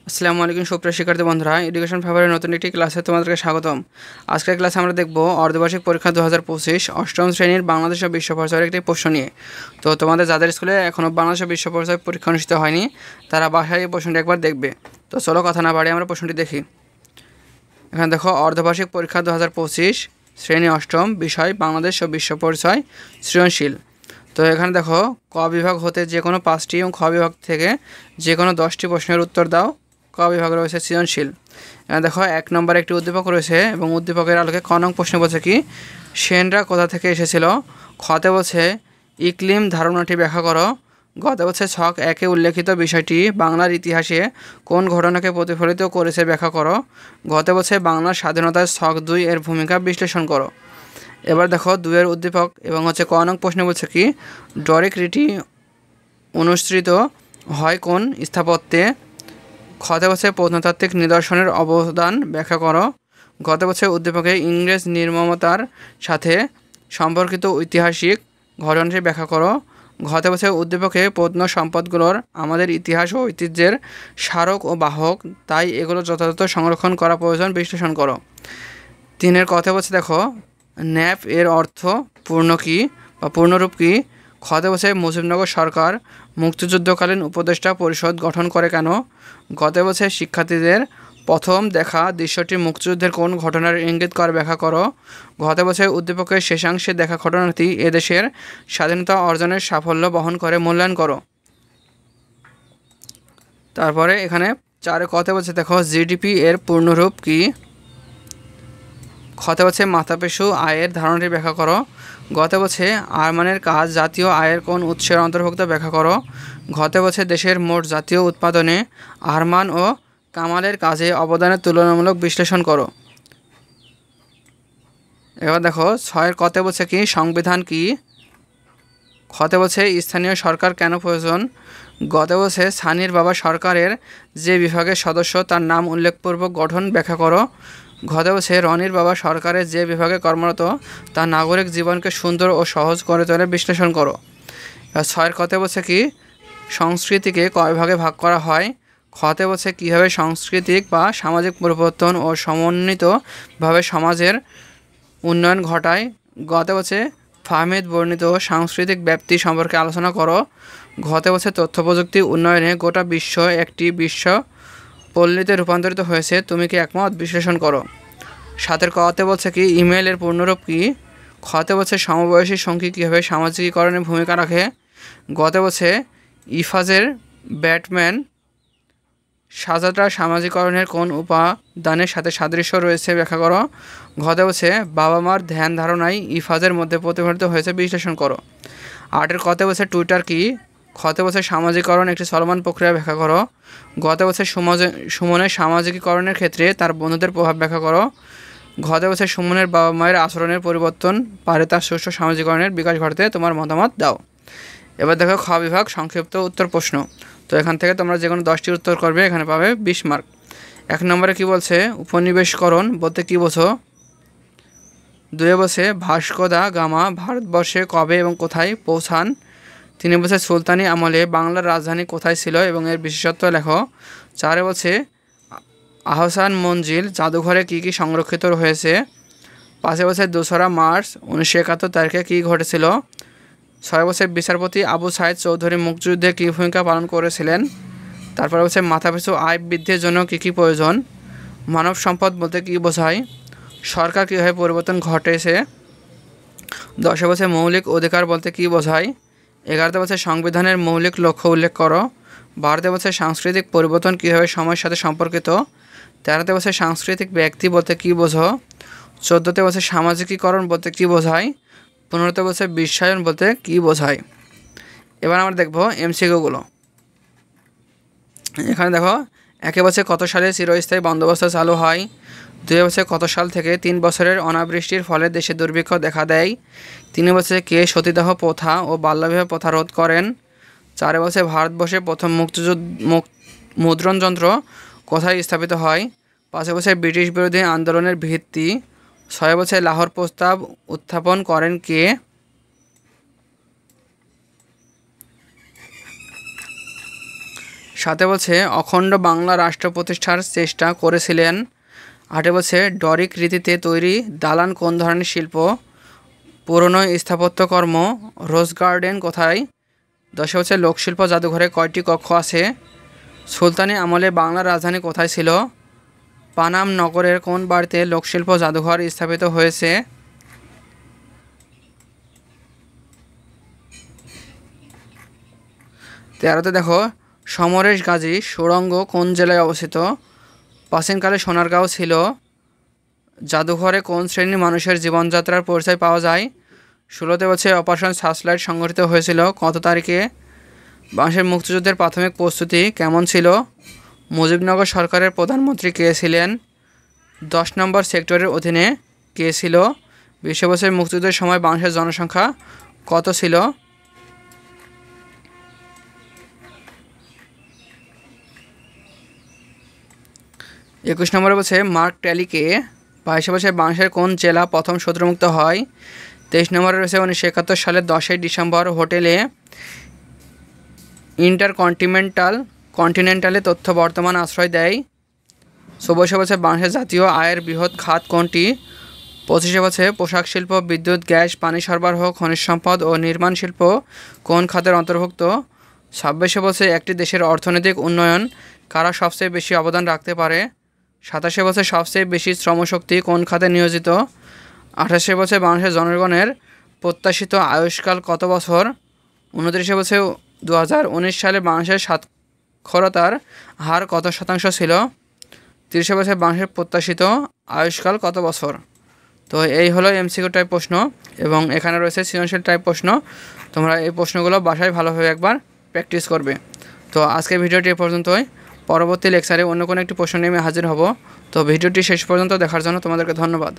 আসসালামু আলাইকুম সুপ্রিয় শিক্ষার্থী বন্ধুরা, এডুকেশন ফেভারের নতুন একটি ক্লাসে তোমাদেরকে স্বাগতম। আজকের ক্লাসে আমরা দেখব অর্ধবার্ষিক পরীক্ষা 2025 অষ্টম শ্রেণীর বাংলাদেশ ও বিশ্ব পরিচয়ের একটি প্রশ্ন নিয়ে। তো তোমাদের যাদের স্কুলে এখনও বাংলাদেশ ও বিশ্ব পরিচয় পরীক্ষা অনুষ্ঠিত হয়নি তারা বাসায় এই প্রশ্নটি একবার দেখবে। তো চলো কথা না বাড়িয়ে আমরা প্রশ্নটি দেখি। এখানে দেখো, অর্ধবার্ষিক পরীক্ষা 2025 শ্রেণী অষ্টম, বিষয় বাংলাদেশ ও বিশ্ব পরিচয়, সৃজনশীল। তো এখানে দেখো, ক বিভাগ হতে যে কোনো 5টি এবং খ বিভাগ থেকে যে কোনো 10টি প্রশ্নের উত্তর দাও। ক বিভাগ রয়েছে সৃজনশীল। এখানে দেখো, 1 নম্বরে একটি উদ্দীপক রয়েছে এবং উদ্দীপকের আলোকে ক নং প্রশ্ন বলছে কি, সেনরা কোথা থেকে এসেছিল। খতে বলছে ইকলিম ধারণাটি ব্যাখ্যা করো। গতে বলছে ছক 1-এ উল্লেখিত বিষয়টি বাংলার ইতিহাসে কোন ঘটনাকে প্রতিফলিত করেছে ব্যাখ্যা করো। গতে বলছে বাংলার স্বাধীনতায় ছক 2 এর ভূমিকা বিশ্লেষণ করো। এবার দেখো, 2-এর উদ্দীপক এবং ক নং প্রশ্ন বলছে কি, ডরিক রীতি অনুসৃত হয় কোন স্থাপত্যে। খতে বছর প্রত্নতাত্ত্বিক নিদর্শনের অবদান ব্যাখ্যা করো। গত বছর উদ্দীপকে ইংরেজ নির্মমতার সাথে সম্পর্কিত ঐতিহাসিক ঘটনাটি ব্যাখ্যা করো। গত বছর উদ্দীপকে প্রত্ন সম্পদগুলোর আমাদের ইতিহাস ও ঐতিহ্যের স্মারক ও বাহক, তাই এগুলো যথাযথ সংরক্ষণ করা প্রয়োজন বিশ্লেষণ করো। 3-এর কথা বলছে দেখো, ন্যাপ এর অর্থ পূর্ণ কী বা পূর্ণরূপ কী। খতে বলছে মুজিবনগর সরকার মুক্তিযুদ্ধকালীন উপদেষ্টা পরিষদ গঠন করে কেন। গতে বছর শিক্ষার্থীদের প্রথম দেখা দৃশ্যটি মুক্তিযুদ্ধের কোন ঘটনার ইঙ্গিত করে ব্যাখ্যা করো। গতে বছর উদ্দীপকের শেষাংশে দেখা ঘটনাটি এদেশের স্বাধীনতা অর্জনের সাফল্য বহন করে মূল্যায়ন করো। তারপরে এখানে 4-এ কতে বলছে দেখো, জিডিপি এর পূর্ণরূপ কী। খতে বলছে মাথাপিছু আয়ের ধারণাটি ব্যাখ্যা করো। গতে বলছে আরমানের কাজ জাতীয় আয়ের কোন উৎসের অন্তর্ভুক্ত ব্যাখ্যা করো। ঘতে বলছে দেশের মোট জাতীয় উৎপাদনে আরমান ও কামালের কাজে অবদানের তুলনামূলক বিশ্লেষণ করো। এবার দেখো, 6-এর কতে বলছে কি, সংবিধান কি। খতে বলছে স্থানীয় সরকার কেন প্রয়োজন। গতে বলছে সানির বাবা সরকারের যে বিভাগের সদস্য তার নাম উল্লেখপূর্বক গঠন ব্যাখ্যা করো। ঘতে বলছে রনির বাবা সরকারের যে বিভাগে কর্মরত তার নাগরিক জীবনকে সুন্দর ও সহজ করে তোলে বিশ্লেষণ করো। 6-এর কতে বলছে কি, সংস্কৃতিকে কয় ভাগে ভাগ করা হয়। খতে বলছে কীভাবে সাংস্কৃতিক বা সামাজিক পরিবর্তন ও সমন্বিতভাবে সমাজের উন্নয়ন ঘটায়। গতে বলছে ফাহমিদ বর্ণিত সাংস্কৃতিক ব্যাপ্তি সম্পর্কে আলোচনা করো। ঘতে বলছে তথ্য প্রযুক্তি উন্নয়নে গোটা বিশ্ব একটি বিশ্ব পল্লীতে রূপান্তরিত হয়েছে, তুমি কি একমত বিশ্লেষণ করো। 7-এর কতে বলছে কি, ইমেইলের পূর্ণরূপ কী। খতে বলছে সমবয়সী সঙ্গী কীভাবে সামাজিকীকরণে ভূমিকা রাখে। গতে বলছে ইফাজের ব্যাটম্যান সাজাটা সামাজিকরণের কোন উপাদানের সাথে সাদৃশ্য রয়েছে ব্যাখ্যা করো। ঘতে বলছে বাবা মার ধ্যান ধারণাই ইফাজের মধ্যে প্রতিফলিত হয়েছে বিশ্লেষণ করো। 8-এর কতে বলছে টুইটার কি। খতে বলছে সামাজিকরণ একটি চলমান প্রক্রিয়া ব্যাখ্যা করো। গতে বলছে সুমনের সামাজিকীকরণের ক্ষেত্রে তার বন্ধুদের প্রভাব ব্যাখ্যা করো। ঘতে বলছে সুমনের বাবা মায়ের আচরণের পরিবর্তন পারে তার সুষ্ঠু সামাজিকরণের বিকাশ ঘটাতে, তোমার মতামত দাও। এবার দেখো, খ বিভাগ সংক্ষিপ্ত উত্তর প্রশ্ন। তো এখান থেকে তোমরা যে কোনো 10টি উত্তর করবে, এখানে পাবে 20 মার্ক। 1 নম্বরে কি বলছে, উপনিবেশকরণ বলতে কী বোঝো। 2-এ বলছে ভাস্কো দা গামা ভারতবর্ষে কবে এবং কোথায় পৌঁছান। 3-এ বলছে সুলতানি আমলে বাংলার রাজধানী কোথায় ছিল এবং এর বিশেষত্ব লেখো। 4-এ বলছে আহসান মঞ্জিল জাদুঘরে কী কী সংরক্ষিত হয়েছে। 5-এ বলছে 2রা মার্চ 1971 তারিখে কী ঘটেছিল। 6 বছর বিচারপতি আবু সাইদ চৌধুরী মুক্তিযুদ্ধে কী ভূমিকা পালন করেছিলেন। তারপরে বলছে মাথাপিছু আয় বৃদ্ধির জন্য কী কী প্রয়োজন। মানব সম্পদ বলতে কী বোঝায়। সরকার কীভাবে পরিবর্তন ঘটেছে। 10 বছর মৌলিক অধিকার বলতে কী বোঝায়। 11 বছর সংবিধানের মৌলিক লক্ষ্য উল্লেখ করো। 12 বছর সাংস্কৃতিক পরিবর্তন কীভাবে সময়ের সাথে সম্পর্কিত। 13 বছর সাংস্কৃতিক ব্যক্তি বলতে কী বোঝো। 14 বছর সামাজিকীকরণ বলতে কী বোঝায়। 15 বছর বিশ্বায়ন বলতে কী বোঝায়। এবার আমরা দেখব এমসিকিউগুলো। এখানে দেখো, 1 বছর কত সালে চিরস্থায়ী বন্দোবস্ত চালু হয়। 2 বছর কত সাল থেকে 3 বছরের অনাবৃষ্টির ফলে দেশে দুর্ভিক্ষ দেখা দেয়। 3 বছরে কে সতীদাহ প্রথা ও বাল্যবিবাহ প্রথা রোধ করেন। 4 বছর ভারতবর্ষে প্রথম মুদ্রণযন্ত্র কোথায় স্থাপিত হয়। 5 বছর ব্রিটিশ বিরোধী আন্দোলনের ভিত্তি। 6 বছর লাহোর প্রস্তাব উত্থাপন করেন কে। 7 বলছে অখণ্ড বাংলা রাষ্ট্র প্রতিষ্ঠার চেষ্টা করেছিলেন। 8 বলছে ডরিক রীতিতে তৈরি দালান কোন ধরনের শিল্প? পুরনো স্থাপত্যকর্ম। রোজ গার্ডেন কোথায়? 10 বলছে লোকশিল্প জাদুঘরে কয়টি কক্ষ আছে? সুলতানি আমলে বাংলার রাজধানী কোথায় ছিল? পানাম নগরের কোন বাড়িতে লোকশিল্প জাদুঘর স্থাপিত হয়েছে? 13তে দেখো সমরেশ গাজী সুড়ঙ্গ কোন জেলায় অবস্থিত? প্রাচীনকালে সোনারগাঁও ছিল। জাদুঘরে কোন শ্রেণীর মানুষের জীবনযাত্রার পরিচয় পাওয়া যায়? 16তে বলছে অপারেশন সার্চলাইট সংগঠিত হয়েছিল কত তারিখে? বাংলাদেশের মুক্তিযুদ্ধের প্রাথমিক প্রস্তুতি কেমন ছিল? মুজিবনগর সরকারের প্রধানমন্ত্রী কে ছিলেন? 10 নম্বর সেক্টরের অধীনে কে ছিল? 20 বছরের মুক্তিযুদ্ধের সময় বাংলাদেশের জনসংখ্যা কত ছিল? 21 নম্বরে বলছে মার্ক ট্যালি কে? 22 বছরে বাংলাদেশের কোন জেলা প্রথম শত্রুমুক্ত হয়? 23 নম্বরে রয়েছে 1971 সালের 10ই ডিসেম্বর হোটেলে কন্টিনেন্টালে তথ্য বর্তমান আশ্রয় দেয়। 24 বছর বাংলাদেশের জাতীয় আয়ের বৃহৎ খাত কোনটি? 25 বছরে পোশাক শিল্প, বিদ্যুৎ, গ্যাস, পানি সরবরাহ, খনিজ সম্পদ ও নির্মাণ শিল্প কোন খাতের অন্তর্ভুক্ত? 26 বছরে একটি দেশের অর্থনৈতিক উন্নয়ন কারা সবচেয়ে বেশি অবদান রাখতে পারে? 27 বছর সবচেয়ে বেশি শ্রমশক্তি কোন খাতে নিয়োজিত? 28 বছর বাংলাদেশের জনগণের প্রত্যাশিত আয়ুষ্কাল কত বছর? 29 বছর 2019 সালে বাংলাদেশের সাক্ষরতার হার কত শতাংশ ছিল? 30 বছর বাংলাদেশের প্রত্যাশিত আয়ুষ্কাল কত বছর? তো এই হলো এমসিকিউ টাইপ প্রশ্ন এবং এখানে রয়েছে সৃজনশীল টাইপ প্রশ্ন। তোমরা এই প্রশ্নগুলো বাসায় ভালোভাবে একবার প্র্যাকটিস করবে। তো আজকের ভিডিওটি এ পর্যন্তই। পরবর্তী লেকচারে অন্য কোনো একটি প্রশ্ন নিয়ে আমি হাজির হব। তো ভিডিওটি শেষ পর্যন্ত দেখার জন্য তোমাদেরকে ধন্যবাদ।